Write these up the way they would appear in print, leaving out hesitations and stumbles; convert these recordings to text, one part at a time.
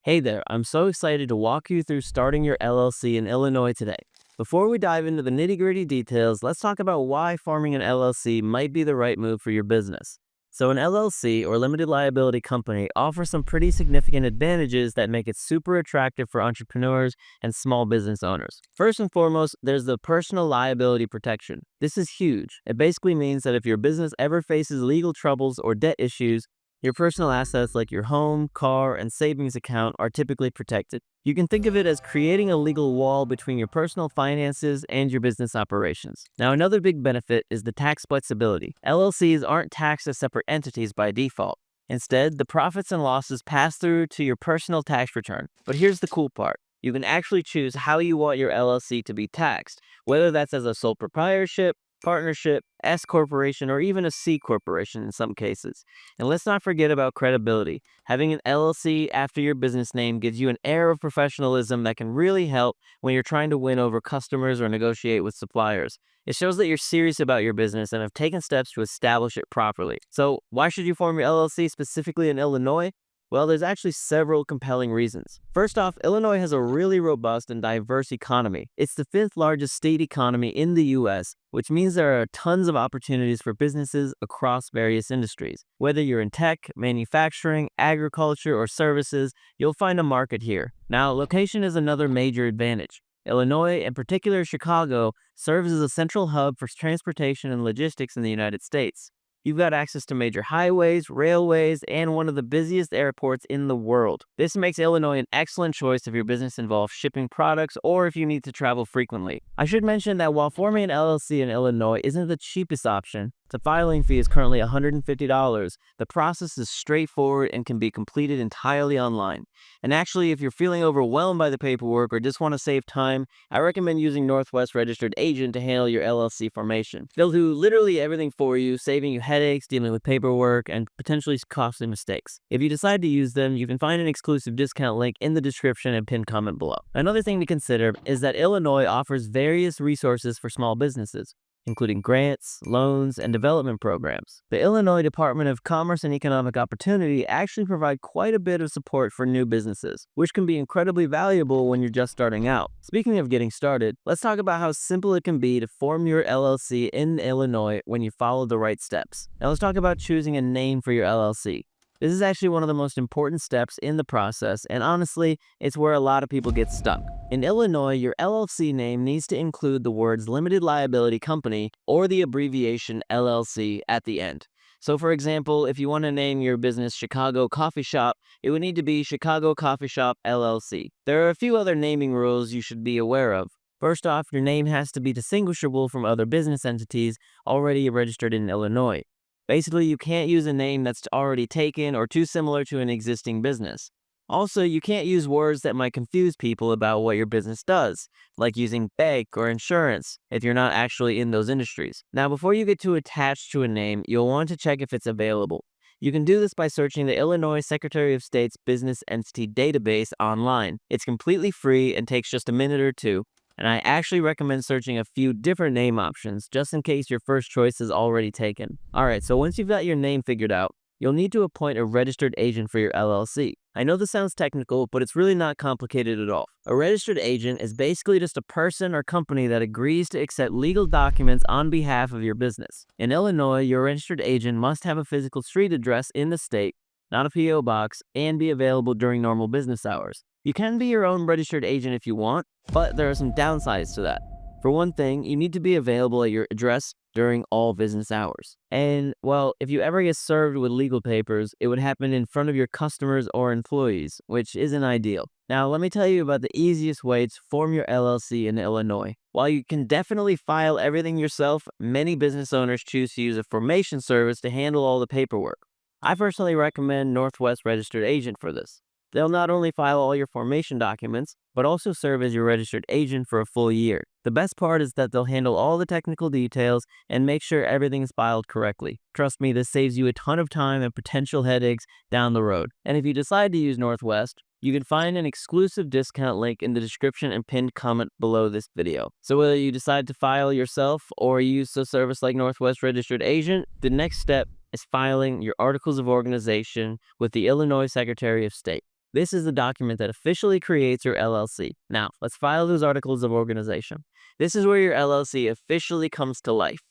Hey there, I'm so excited to walk you through starting your LLC in Illinois today. Before we dive into the nitty-gritty details, let's talk about why forming an LLC might be the right move for your business. So an LLC, or limited liability company, offers some pretty significant advantages that make it super attractive for entrepreneurs and small business owners. First and foremost, there's the personal liability protection. This is huge. It basically means that if your business ever faces legal troubles or debt issues, your personal assets like your home, car, and savings account are typically protected. You can think of it as creating a legal wall between your personal finances and your business operations. Now, another big benefit is the tax flexibility. LLCs aren't taxed as separate entities by default. Instead, the profits and losses pass through to your personal tax return. But here's the cool part. You can actually choose how you want your LLC to be taxed, whether that's as a sole proprietorship, partnership, S corporation, or even a C corporation in some cases. And let's not forget about credibility. Having an LLC after your business name gives you an air of professionalism that can really help when you're trying to win over customers or negotiate with suppliers. It shows that you're serious about your business and have taken steps to establish it properly. So, why should you form your LLC specifically in Illinois? Well, there's actually several compelling reasons. First off, Illinois has a really robust and diverse economy. It's the fifth largest state economy in the US, which means there are tons of opportunities for businesses across various industries. Whether you're in tech, manufacturing, agriculture, or services, you'll find a market here. Now, location is another major advantage. Illinois, in particular Chicago, serves as a central hub for transportation and logistics in the United States. You've got access to major highways, railways, and one of the busiest airports in the world. This makes Illinois an excellent choice if your business involves shipping products or if you need to travel frequently. I should mention that while forming an LLC in Illinois isn't the cheapest option, the filing fee is currently $150. The process is straightforward and can be completed entirely online. And actually, if you're feeling overwhelmed by the paperwork or just want to save time, I recommend using Northwest Registered Agent to handle your LLC formation. They'll do literally everything for you, saving you headaches, dealing with paperwork, and potentially costly mistakes. If you decide to use them, you can find an exclusive discount link in the description and pinned comment below. Another thing to consider is that Illinois offers various resources for small businesses, including grants, loans, and development programs. The Illinois Department of Commerce and Economic Opportunity actually provide quite a bit of support for new businesses, which can be incredibly valuable when you're just starting out. Speaking of getting started, let's talk about how simple it can be to form your LLC in Illinois when you follow the right steps. Now let's talk about choosing a name for your LLC. This is actually one of the most important steps in the process, and honestly, it's where a lot of people get stuck. In Illinois, your LLC name needs to include the words Limited Liability Company or the abbreviation LLC at the end. So for example, if you want to name your business Chicago Coffee Shop, it would need to be Chicago Coffee Shop LLC. There are a few other naming rules you should be aware of. First off, your name has to be distinguishable from other business entities already registered in Illinois. Basically, you can't use a name that's already taken or too similar to an existing business. Also, you can't use words that might confuse people about what your business does, like using bank or insurance if you're not actually in those industries. Now, before you get too attached to a name, you'll want to check if it's available. You can do this by searching the Illinois Secretary of State's Business Entity Database online. It's completely free and takes just a minute or two. And I actually recommend searching a few different name options just in case your first choice is already taken. Alright, so once you've got your name figured out, you'll need to appoint a registered agent for your LLC. I know this sounds technical, but it's really not complicated at all. A registered agent is basically just a person or company that agrees to accept legal documents on behalf of your business. In Illinois, your registered agent must have a physical street address in the state, not a P.O. box, and be available during normal business hours. You can be your own registered agent if you want, but there are some downsides to that. For one thing, you need to be available at your address during all business hours. And, well, if you ever get served with legal papers, it would happen in front of your customers or employees, which isn't ideal. Now, let me tell you about the easiest way to form your LLC in Illinois. While you can definitely file everything yourself, many business owners choose to use a formation service to handle all the paperwork. I personally recommend Northwest Registered Agent for this. They'll not only file all your formation documents, but also serve as your registered agent for a full year. The best part is that they'll handle all the technical details and make sure everything's filed correctly. Trust me, this saves you a ton of time and potential headaches down the road. And if you decide to use Northwest, you can find an exclusive discount link in the description and pinned comment below this video. So whether you decide to file yourself or use a service like Northwest Registered Agent, the next step is filing your articles of organization with the Illinois Secretary of State. This is the document that officially creates your LLC. Now, let's file those articles of organization. This is where your LLC officially comes to life.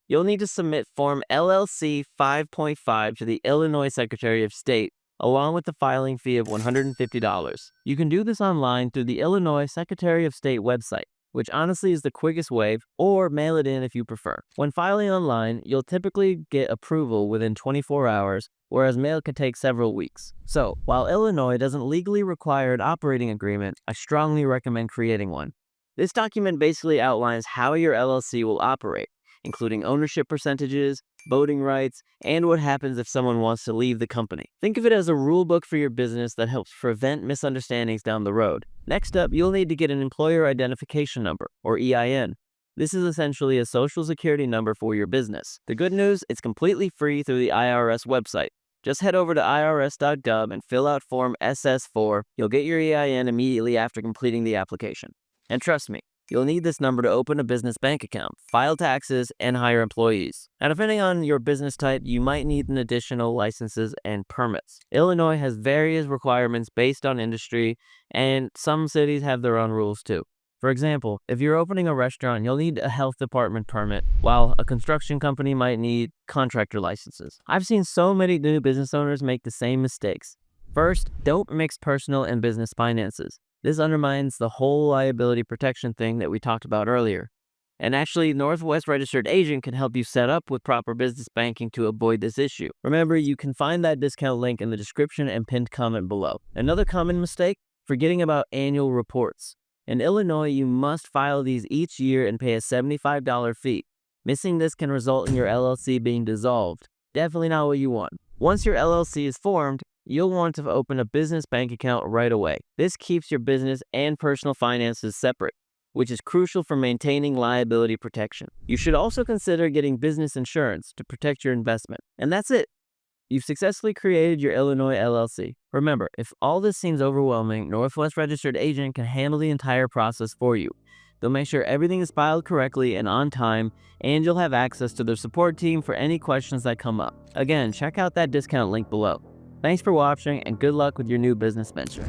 You'll need to submit Form LLC 5.5 to the Illinois Secretary of State, along with the filing fee of $150. You can do this online through the Illinois Secretary of State website, which honestly is the quickest way, or mail it in if you prefer. When filing online, you'll typically get approval within 24 hours, whereas mail can take several weeks. So, while Illinois doesn't legally require an operating agreement, I strongly recommend creating one. This document basically outlines how your LLC will operate, including ownership percentages, voting rights, and what happens if someone wants to leave the company. Think of it as a rule book for your business that helps prevent misunderstandings down the road. Next up, you'll need to get an employer identification number, or EIN. This is essentially a social security number for your business. The good news, it's completely free through the IRS website. Just head over to irs.gov and fill out Form SS4. You'll get your EIN immediately after completing the application. And trust me, you'll need this number to open a business bank account, file taxes, and hire employees. Now, depending on your business type, you might need an additional licenses and permits. Illinois has various requirements based on industry, and some cities have their own rules too. For example, if you're opening a restaurant, you'll need a health department permit, while a construction company might need contractor licenses. I've seen so many new business owners make the same mistakes. First, don't mix personal and business finances. This undermines the whole liability protection thing that we talked about earlier. And actually, Northwest Registered Agent can help you set up with proper business banking to avoid this issue. Remember, you can find that discount link in the description and pinned comment below. Another common mistake, forgetting about annual reports. In Illinois, you must file these each year and pay a $75 fee. Missing this can result in your LLC being dissolved. Definitely not what you want. Once your LLC is formed, you'll want to open a business bank account right away. This keeps your business and personal finances separate, which is crucial for maintaining liability protection. You should also consider getting business insurance to protect your investment. And that's it. You've successfully created your Illinois LLC. Remember, if all this seems overwhelming, Northwest Registered Agent can handle the entire process for you. They'll make sure everything is filed correctly and on time, and you'll have access to their support team for any questions that come up. Again, check out that discount link below. Thanks for watching, and good luck with your new business venture.